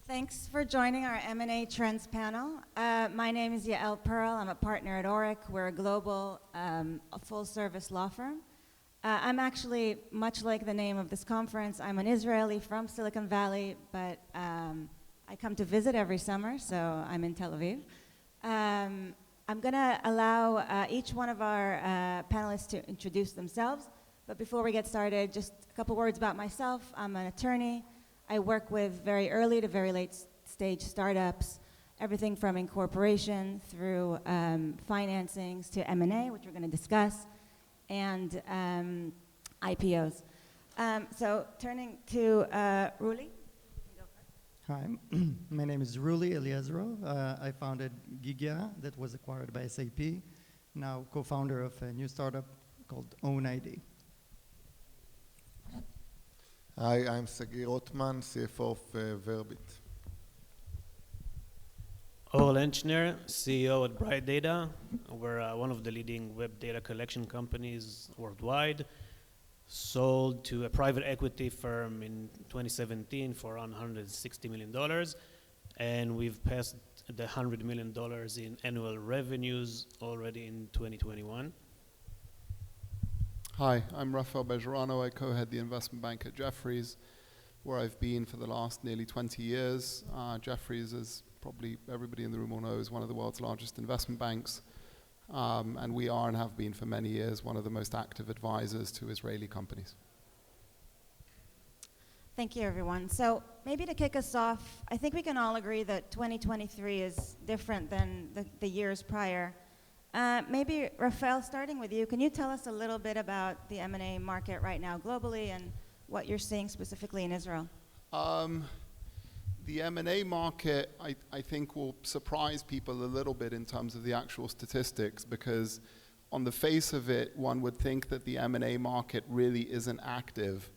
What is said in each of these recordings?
Thanks for joining our M&A Trends panel. My name is Yael Perl. I'm a partner at Oric. We're a global full-service law firm. I'm actually, much like the name of this conference, I'm an Israeli from Silicon Valley, but I come to visit every summer, so I'm in Tel Aviv. I'm going to allow each one of our panelists to introduce themselves, but before we get started, just a couple words about myself. I'm an attorney. I work with very early to very late stage startups, everything from incorporation through financings to M&A, which we're going to discuss, and IPOs. So turning to Rooly. Hi, my name is Rooly Eliezerov. I founded Gigia that was acquired by SAP, now co-founder of a new startup called OwnID. Hi, I'm Sagi Rothman, CFO of Verbit. Lenchner, CEO at Bright Data. We're one of the leading web data collection companies worldwide. Sold to a private equity firm in 2017 for around $160 million. And we've passed the $100 million in annual revenues already in 2021. Hi, I'm Raphael Bejaranom. I co-head the investment bank at Jefferies, where I've been for the last nearly 20 years. Jefferies, as probably everybody in the room will know, is one of the world's largest investment banks. And we are and have been for many years one of the most active advisors to Israeli companies. Thank you, everyone. So maybe to kick us off, I think we can all agree that 2023 is different than the years prior. Maybe, Raphael, starting with you, can you tell us a little bit about the M&A market right now globally and what you're seeing specifically in Israel? The M&A market, I think, will surprise people a little bit in terms of the actual statistics, because on the face of it, one would think that the M&A market really isn't active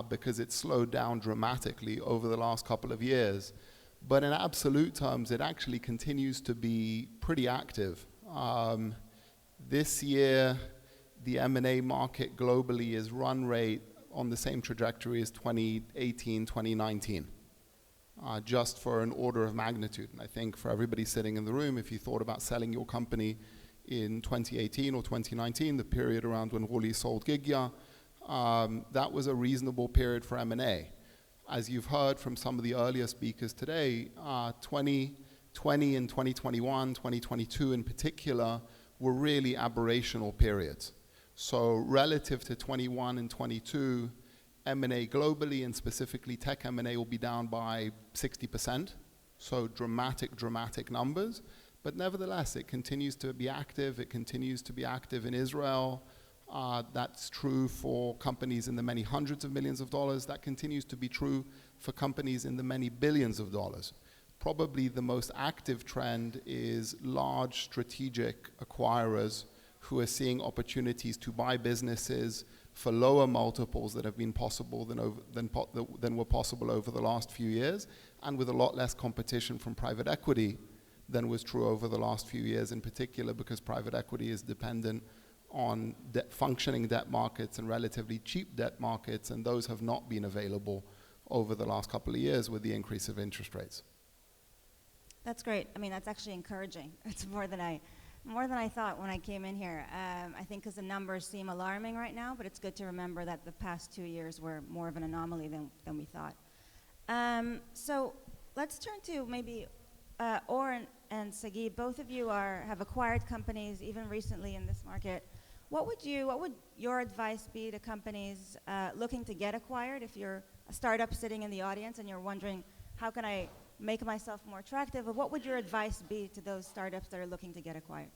because it's slowed down dramatically over the last couple of years. But in absolute terms, it actually continues to be pretty active. This year, the M&A market globally is run rate on the same trajectory as 2018, 2019, just for an order of magnitude. And I think for everybody sitting in the room, if you thought about selling your company in 2018 or 2019, the period around when Rooly sold Gigia, that was a reasonable period for M&A. As you've heard from some of the earlier speakers today, 2020 and 2021, 2022 in particular, were really aberrational periods. So relative to 21 and 22, M&A globally and specifically tech M&A will be down by 60%. So dramatic numbers. But nevertheless, it continues to be active. It continues to be active in Israel. That's true for companies in the many hundreds of millions of dollars. That continues to be true for companies in the many billions of dollars. Probably the most active trend is large strategic acquirers who are seeing opportunities to buy businesses for lower multiples that have been possible than were possible over the last few years, and with a lot less competition from private equity than was true over the last few years, in particular because private equity is dependent on functioning debt markets and relatively cheap debt markets, and those have not been available over the last couple of years with the increase of interest rates. That's great. I mean, that's actually encouraging. It's more than I thought when I came in here. I think because the numbers seem alarming right now, but it's good to remember that the past 2 years were more of an anomaly than we thought. So let's turn to maybe Or and Sagi. Both of you have acquired companies even recently in this market. What would your advice be to companies looking to get acquired? If you're a startup sitting in the audience and you're wondering, how can I make myself more attractive? Or what would your advice be to those startups that are looking to get acquired?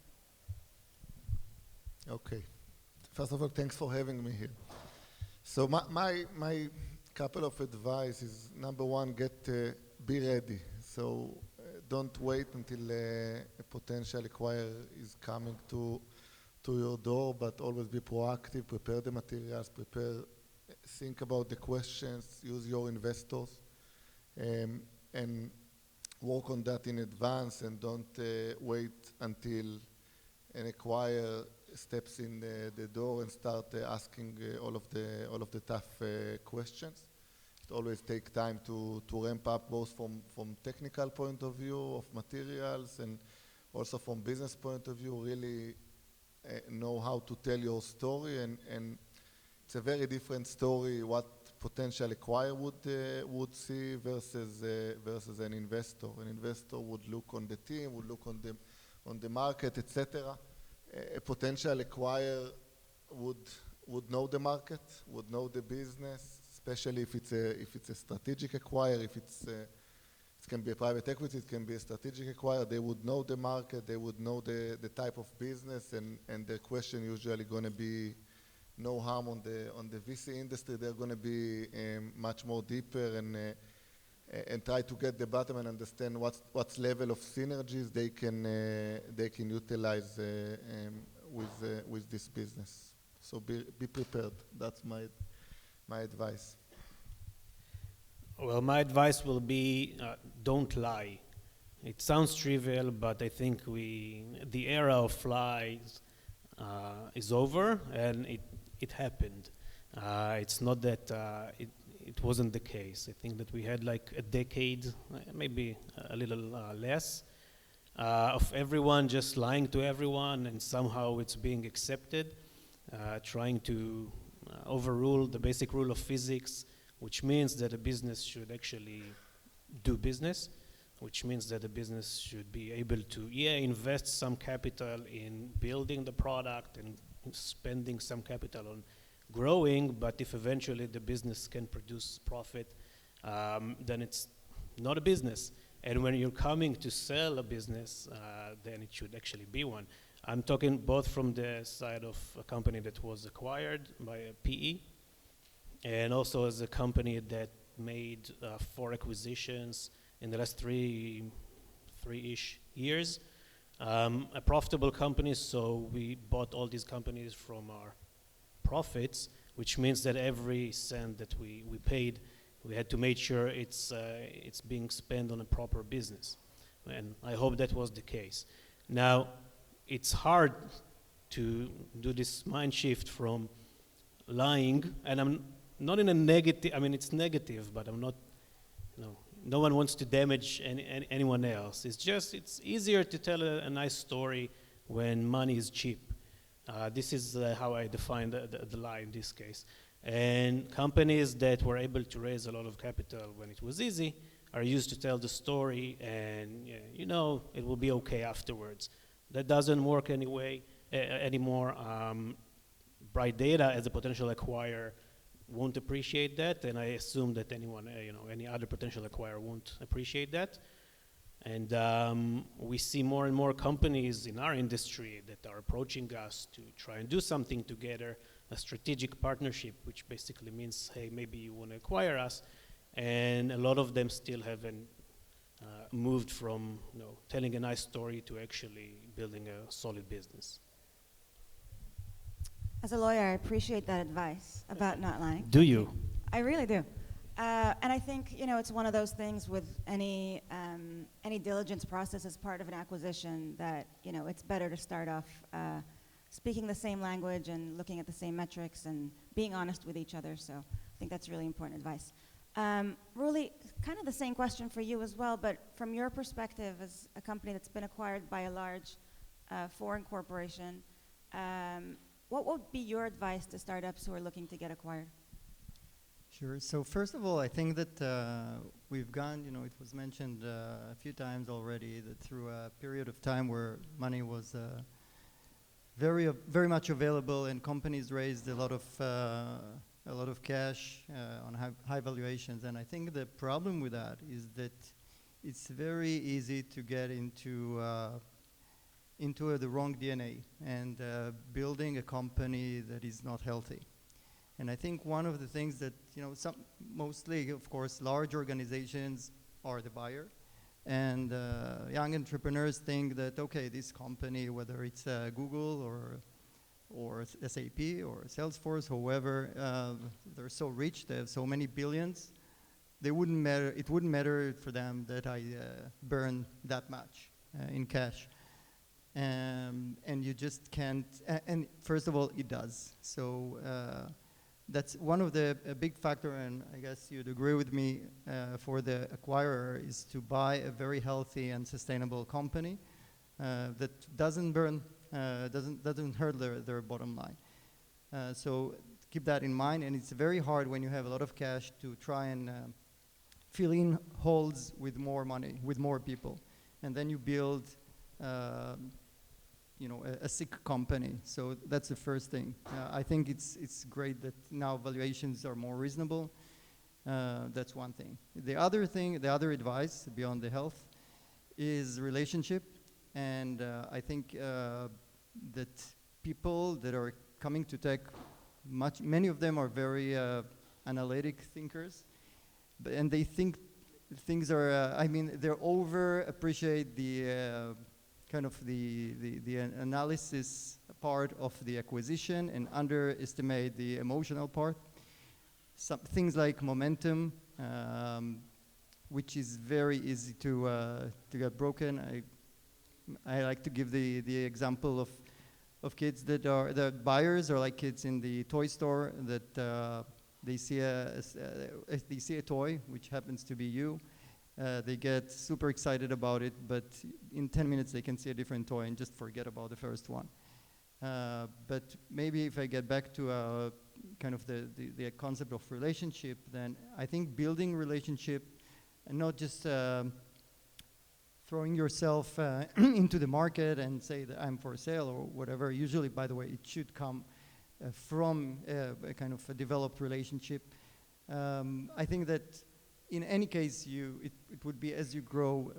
Okay. First of all, thanks for having me here. So my couple of advice is, number one, be ready. So don't wait until a potential acquirer is coming to your door, but always be proactive, prepare the materials, think about the questions, use your investors, and work on that in advance, and don't wait until an acquirer steps in the door and start asking all of the tough questions. It always takes time to ramp up, both from technical point of view of materials and also from business point of view, really know how to tell your story, and it's a very different story what potential acquirer would see versus an investor. An investor would look on the team, would look on the market, etc. A potential acquirer would know the market, would know the business, especially if it's a strategic acquirer. If it can be a private equity, it can be a strategic acquirer. They would know the market, they would know the type of business, and their question usually going to be no harm on the VC industry. They're going to be much more deeper and try to get the bottom and understand what's level of synergies they can utilize with this business. So be prepared. That's my advice. Well, my advice will be don't lie. It sounds trivial, but I think the era of lies is over, and it happened. It's not that it wasn't the case. I think that we had like a decade, maybe a little less, of everyone just lying to everyone, and somehow it's being accepted, trying to overrule the basic rule of physics, which means that a business should actually do business, which means that a business should be able to, invest some capital in building the product and spending some capital on growing, but if eventually the business can produce profit, then it's not a business. And when you're coming to sell a business, then it should actually be one. I'm talking both from the side of a company that was acquired by a PE, and also as a company that made 4 acquisitions in the last three-ish years. A profitable company, so we bought all these companies from our profits, which means that every cent that we paid, we had to make sure it's being spent on a proper business. And I hope that was the case. Now, it's hard to do this mind shift from lying, and I'm not in a negative, I mean, it's negative, but I'm not, no one wants to damage anyone else. It's easier to tell a nice story when money is cheap. This is how I define the lie in this case. And companies that were able to raise a lot of capital when it was easy are used to tell the story, and it will be okay afterwards. That doesn't work anymore. Bright Data as a potential acquirer won't appreciate that, and I assume that any other potential acquirer won't appreciate that. And we see more and more companies in our industry that are approaching us to try and do something together, a strategic partnership, which basically means, hey, maybe you want to acquire us. And a lot of them still haven't moved from telling a nice story to actually building a solid business. As a lawyer, I appreciate that advice about not lying. Do you? I really do. And I think, it's one of those things with any diligence process as part of an acquisition that, it's better to start off speaking the same language and looking at the same metrics and being honest with each other. So I think that's really important advice. Rooly, kind of the same question for you as well, but from your perspective as a company that's been acquired by a large foreign corporation, what would be your advice to startups who are looking to get acquired? Sure. So first of all, I think that we've gone, it was mentioned a few times already that through a period of time where money was very much available and companies raised a lot of cash on high valuations. And I think the problem with that is that it's very easy to get into the wrong DNA and building a company that is not healthy. And I think one of the things that, mostly, of course, large organizations are the buyer. And young entrepreneurs think that, okay, this company, whether it's Google or SAP or Salesforce, whoever, they're so rich, they have so many billions, it wouldn't matter for them that I burn that much in cash. And you just can't, and first of all, it does. So that's one of the a big factor, and I guess you'd agree with me, for the acquirer is to buy a very healthy and sustainable company that doesn't burn, doesn't hurt their bottom line. So keep that in mind, and it's very hard when you have a lot of cash to try and fill in holes with more money, with more people, and then you build a sick company. So that's the first thing. I think it's great that now valuations are more reasonable. That's one thing. The other thing, the other advice beyond the health is relationship. And I think that people that are coming to tech, many of them are very analytic thinkers, and they think things are, they over appreciate the kind of the analysis part of the acquisition and underestimate the emotional part. Some things like momentum, which is very easy to get broken. I like to give the example of kids that are, the buyers are like kids in the toy store that they see a toy, which happens to be you. They get super excited about it, but in 10 minutes they can see a different toy and just forget about the first one. But maybe if I get back to kind of the concept of relationship, then I think building relationship and not just throwing yourself into the market and say that I'm for sale or whatever. Usually, by the way, it should come from a kind of a developed relationship. I think that in any case, it would be as you grow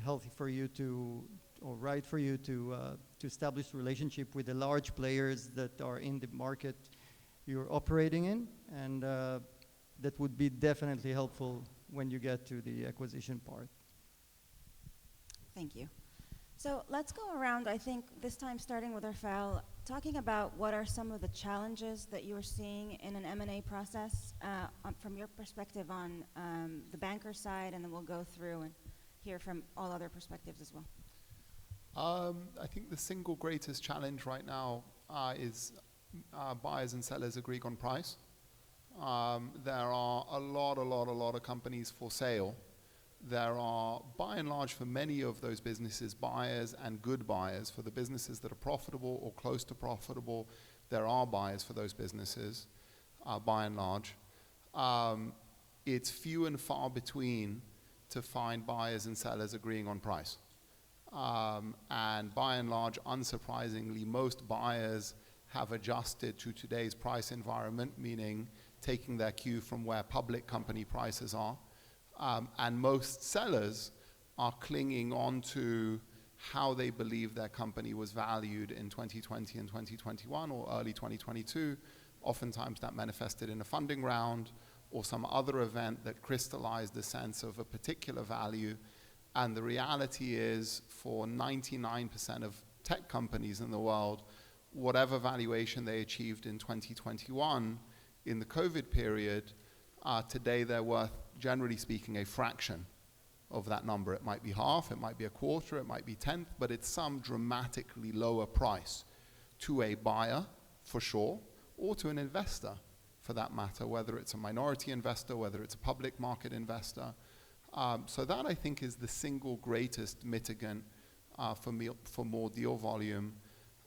healthy for you to, or right for you to establish relationship with the large players that are in the market you're operating in, and that would be definitely helpful when you get to the acquisition part. Thank you. So let's go around, I think this time starting with Raphael, talking about what are some of the challenges that you're seeing in an M&A process from your perspective on the banker side, and then we'll go through and hear from all other perspectives as well. I think the single greatest challenge right now is buyers and sellers agreeing on price. There are a lot of companies for sale. There are, by and large, for many of those businesses, buyers and good buyers. For the businesses that are profitable or close to profitable, there are buyers for those businesses, by and large. It's few and far between to find buyers and sellers agreeing on price. And by and large, unsurprisingly, most buyers have adjusted to today's price environment, meaning taking their cue from where public company prices are. And most sellers are clinging on to how they believe their company was valued in 2020 and 2021 or early 2022. Oftentimes that manifested in a funding round or some other event that crystallized the sense of a particular value. And the reality is, for 99% of tech companies in the world, whatever valuation they achieved in 2021 in the COVID period, today they're worth, generally speaking, a fraction of that number. It might be half, it might be a quarter, it might be 1/10, but it's some dramatically lower price to a buyer, for sure, or to an investor, for that matter, whether it's a minority investor, whether it's a public market investor. So that, I think, is the single greatest mitigant for more deal volume.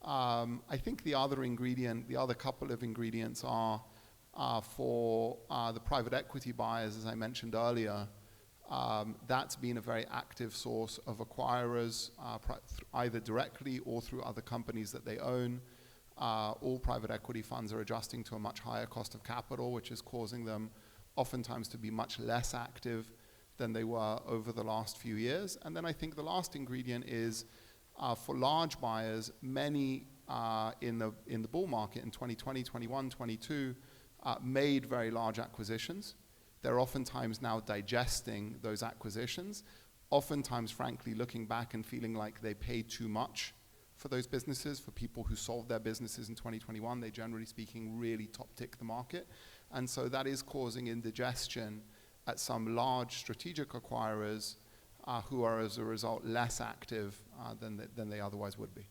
I think the other couple of ingredients are for the private equity buyers, as I mentioned earlier. That's been a very active source of acquirers, either directly or through other companies that they own. All private equity funds are adjusting to a much higher cost of capital, which is causing them oftentimes to be much less active than they were over the last few years. And then I think the last ingredient is for large buyers, many in the bull market in 2020, 21, 22, made very large acquisitions. They're oftentimes now digesting those acquisitions, oftentimes, frankly, looking back and feeling like they paid too much for those businesses. For people who sold their businesses in 2021, they, generally speaking, really top-tick the market. And so that is causing indigestion at some large strategic acquirers who are, as a result, less active than they otherwise would be.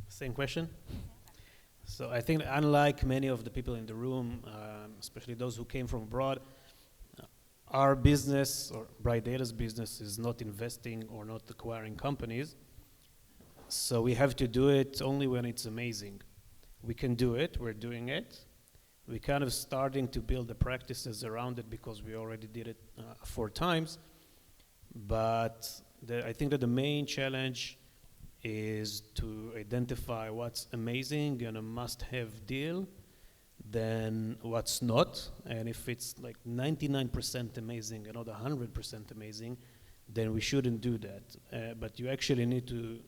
Same question? So I think unlike many of the people in the room, especially those who came from abroad, our business, or Bright Data's business, is not investing or not acquiring companies. So we have to do it only when it's amazing. We can do it, we're doing it. We're kind of starting to build the practices around it because we already did it 4 times. But I think that the main challenge is to identify what's amazing and a must-have deal, than what's not. And if it's like 99% amazing and not 100% amazing, then we shouldn't do that. But you actually need to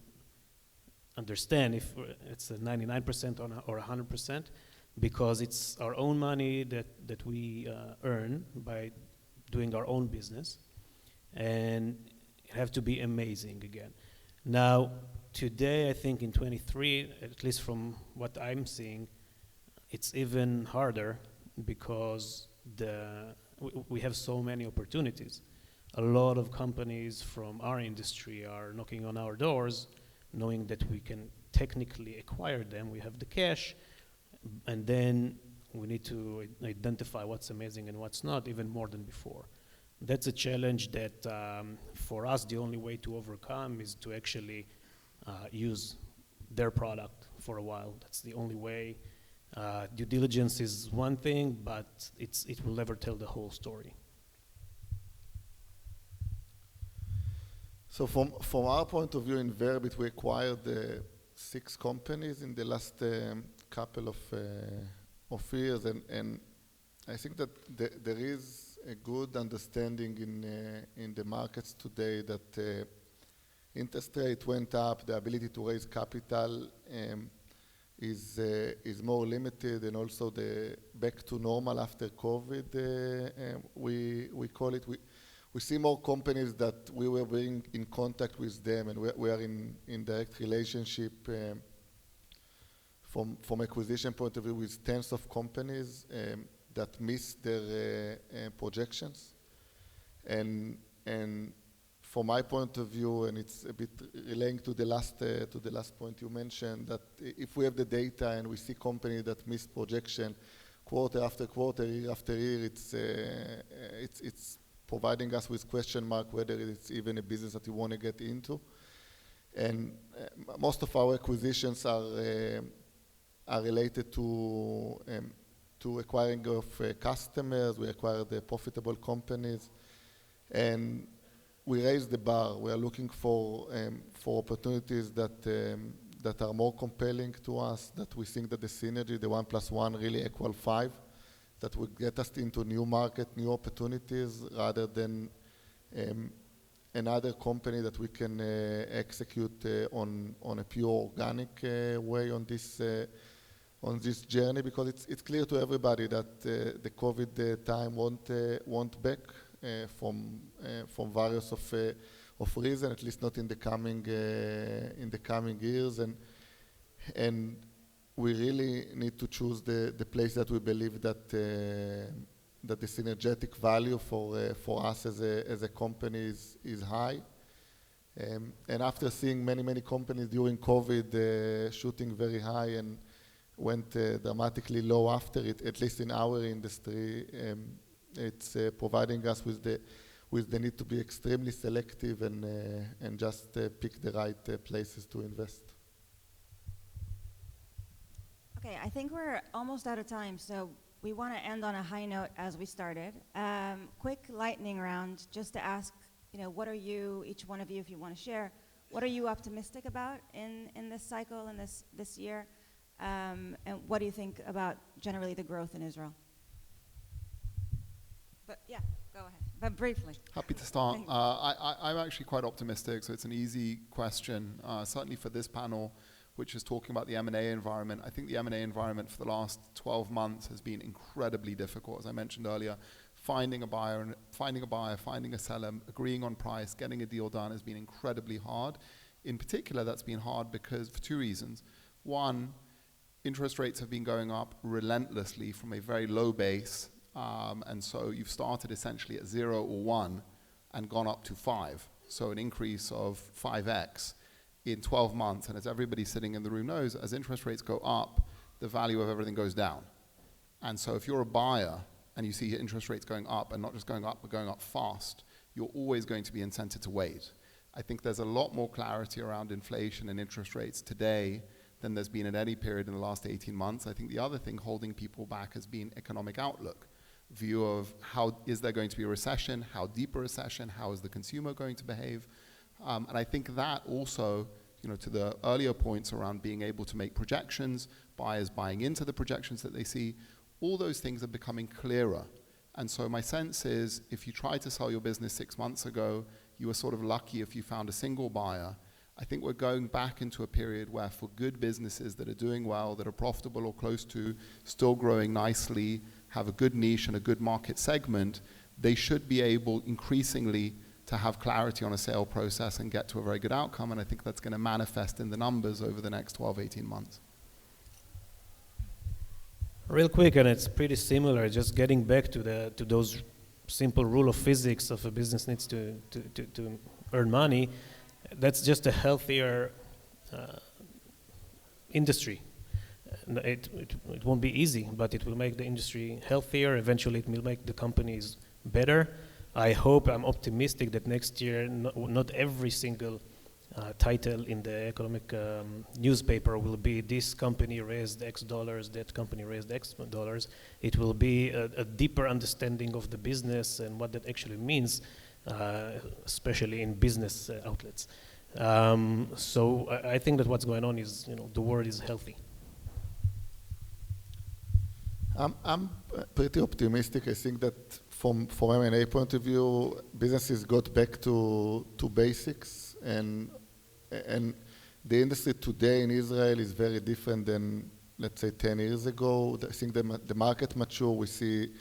understand if it's a 99% or 100%, because it's our own money that we earn by doing our own business, and it have to be amazing again. Now, today, I think in 23, at least from what I'm seeing, it's even harder because we have so many opportunities. A lot of companies from our industry are knocking on our doors, knowing that we can technically acquire them. We have the cash, and then we need to identify what's amazing and what's not, even more than before. That's a challenge that, for us, the only way to overcome is to actually use their product for a while. That's the only way. Due diligence is one thing, but it will never tell the whole story. So from our point of view in Verbit, we acquired 6 companies in the last couple of years, and I think that there is a good understanding in the markets today that interest rate went up, the ability to raise capital is more limited, and also the back to normal after COVID, we call it. We see more companies that we were being in contact with them, and we are in direct relationship from acquisition point of view with tens of companies that miss their projections. And from my point of view, and it's a bit relating to the last point you mentioned, that if we have the data and we see companies that miss projection quarter after quarter, year after year, it's providing us with question mark whether it's even a business that you want to get into. And most of our acquisitions are related to acquiring of customers. We acquire the profitable companies, and we raise the bar. We are looking for opportunities that are more compelling to us, that we think that the synergy, the 1 + 1 really equal 5, that will get us into new market, new opportunities, rather than another company that we can execute on a pure organic way on this journey, because it's clear to everybody that the COVID time won't back from various of reasons, at least not in the coming years, and we really need to choose the place that we believe that the synergetic value for us as a company is high. And after seeing many companies during COVID shooting very high and went dramatically low after it, at least in our industry, it's providing us with the need to be extremely selective and just pick the right places to invest. Okay, I think we're almost out of time, so we want to end on a high note as we started. Quick lightning round, just to ask, what are you, each one of you, if you want to share, what are you optimistic about in this cycle, in this year? And what do you think about generally the growth in Israel? But yeah, go ahead, but briefly. Happy to start. I'm actually quite optimistic, so it's an easy question. Certainly for this panel, which is talking about the M&A environment. I think the M&A environment for the last 12 months has been incredibly difficult. As I mentioned earlier, finding a buyer, finding a seller, agreeing on price, getting a deal done has been incredibly hard. In particular, that's been hard because for 2 reasons. One, interest rates have been going up relentlessly from a very low base, and so you've started essentially at 0 or 1 and gone up to 5. So an increase of 5x in 12 months, and as everybody sitting in the room knows, as interest rates go up, the value of everything goes down. And so if you're a buyer and you see interest rates going up, and not just going up, but going up fast, you're always going to be incented to wait. I think there's a lot more clarity around inflation and interest rates today than there's been at any period in the last 18 months. I think the other thing holding people back has been economic outlook. View of how is there going to be a recession, how deep a recession, how is the consumer going to behave. And I think that also, to the earlier points around being able to make projections, buyers buying into the projections that they see, all those things are becoming clearer. And so my sense is, if you tried to sell your business 6 months ago, you were sort of lucky if you found a single buyer. I think we're going back into a period where for good businesses that are doing well, that are profitable or close to, still growing nicely, have a good niche and a good market segment, they should be able increasingly to have clarity on a sale process and get to a very good outcome. And I think that's going to manifest in the numbers over the next 12, 18 months. Real quick, and it's pretty similar, just getting back to those simple rule of physics of a business needs to earn money. That's just a healthier industry. It won't be easy, but it will make the industry healthier. Eventually, it will make the companies better. I'm optimistic that next year, not every single title in the economic newspaper will be this company raised X dollars, that company raised X dollars. It will be a deeper understanding of the business and what that actually means, especially in business outlets. So I think that what's going on is, the world is healthy. I'm pretty optimistic. I think that from M&A point of view, businesses got back to basics, and the industry today in Israel is very different than, let's say, 10 years ago. I think the market mature. We see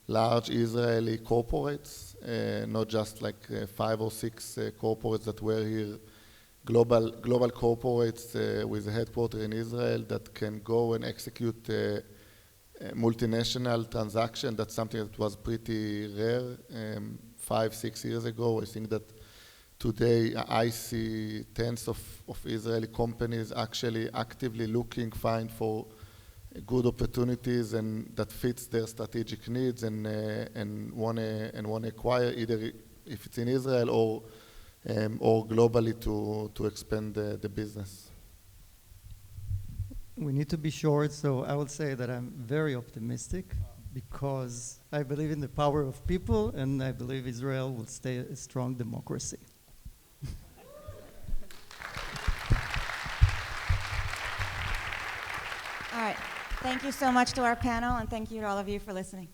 large Israeli corporates, not just like 5 or 6 corporates that were here, global corporates with a headquarters in Israel that can go and execute multinational transaction. That's something that was pretty rare 5-6 years ago. I think that today I see tens of Israeli companies actually actively find for good opportunities and that fits their strategic needs and want to acquire, either if it's in Israel or globally to expand the business. We need to be short, so I will say that I'm very optimistic because I believe in the power of people, and I believe Israel will stay a strong democracy. All right. Thank you so much to our panel, and thank you to all of you for listening.